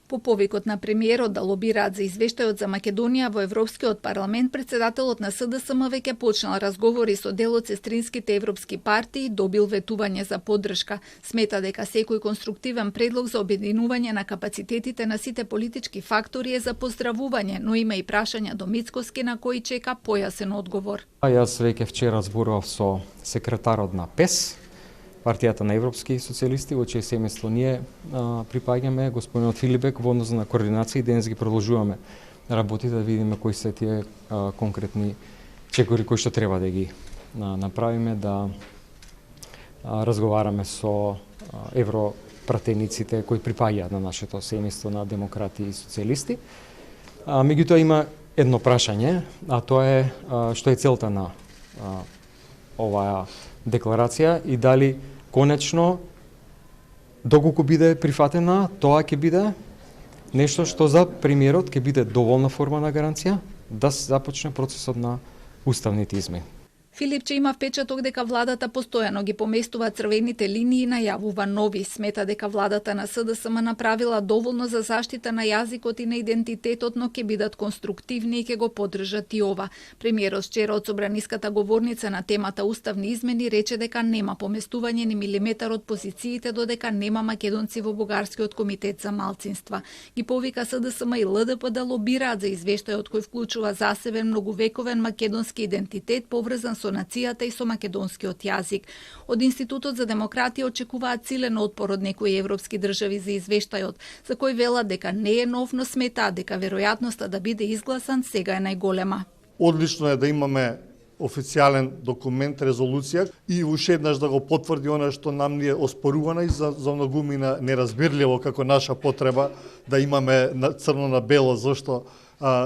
По повикот на премиерот да лобираат за извештајот за Македонија во Европскиот парламент, председателот на СДСМ веќе почнал разговори со дел од сестринските европски партии, добил ветување за поддршка. Смета дека секој конструктивен предлог за обединување на капацитетите на сите политички фактори е за поздравување, но има и прашања до Мицкоски на кои чека појасен одговор. Јас веќе вчера зборував со секретарот на ПЕС, Партијата на европски социјалисти, во чие семејство ние припаѓаме, господинот Филипек, во однос на координација и денес ги продолжуваме работите да видиме кои се тие конкретни чекори кои што треба да ги направиме, да разговараме со европратениците кои припаѓаат на нашето семејство на демократи и социјалисти. Меѓутоа има едно прашање, а тоа е што е целта на оваа декларација и дали конечно, доколку биде прифатена, тоа ќе биде нешто што за премиерот ќе биде доволна форма на гаранција да се започне процесот на уставните измени. Филипче има впечаток дека владата постојано ги поместува црвените линии и најавува нови. Смета дека владата на СДСМ направила доволно за заштита на јазикот и на идентитетот, но ќе бидат конструктивни и ќе го поддржат и ова. Премиерот вчера од собраниската говорница на темата уставни измени рече дека нема поместување ни милиметар од позициите додека нема македонци во Бугарскиот комитет за малцинства. Ги повика СДСМ и ЛДП да лобираат за извештајот кој вклучува засебен многувековен македонски идентитет поврзан со нацијата и со македонскиот јазик. Од Институтот за демократија очекуваат силен отпор од некои европски држави за извештајот, за кој велат дека не е нов, но сметаат дека веројатноста да биде изгласан сега е најголема. Одлично е да имаме официјален документ, резолуција и уште еднаш да го потврди она што нам ни е оспорувано и за многумина неразбирливо како наша потреба да имаме црно на бело зашто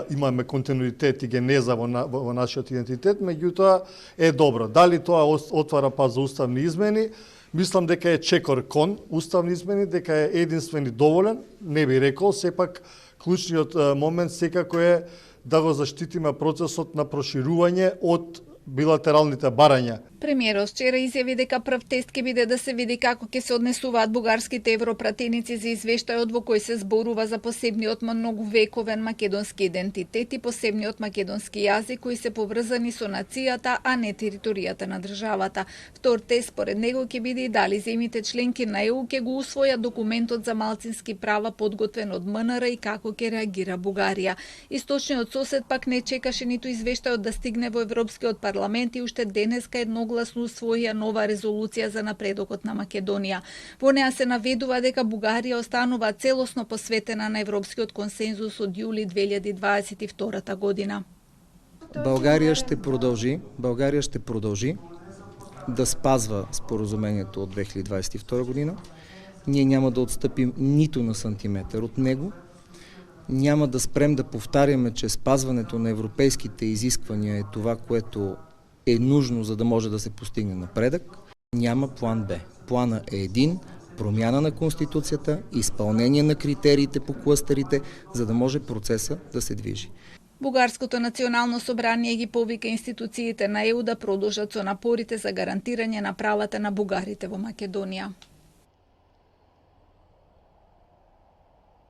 имаме континуитет и генеза во нашиот идентитет, меѓутоа е добро. Дали тоа отвара пат за уставни измени? Мислам дека е чекор кон уставни измени, дека е единствен и доволен, не би рекол, сепак клучниот момент секако е да го заштитиме процесот на проширување од билатералните барања. Премиерот вчера изјави дека прв тест ќе биде да се види како ќе се однесуваат бугарските европратеници за извештајот во кој се зборува за посебниот многувековен македонски идентитет и посебниот македонски јазик кои се поврзани со нацијата, а не територијата на државата. Втор тест според него ќе биде и дали земјите членки на ЕУ ќе го усвојат документот за малцински права подготвен од МНР и како ќе реагира Бугарија. Источниот сосед пак не чекаше ниту извештајот да стигне во Европскиот парламент и уште денеска едногласно усвоија нова резолуција за напредокот на Македонија. Во неа се наведува дека Бугарија останува целосно посветена на европскиот консензус од јули 2022 година. Българија ще продолжи да спазва споразумението од 2022 година. Ние няма да отстъпим нито на сантиметър от него. Няма да спрем да повтаряме, че спазването на европейските изисквания е това, което е нужно, за да може да се постигне напредък. Няма план Б. Плана е един, промяна на Конституцията, изпълнение на критериите по клъстерите, за да може процеса да се движи. Бугарското национално собрание ги повика институциите на ЕУ да продолжат со напорите за гарантирање на правата на бугарите во Македонија.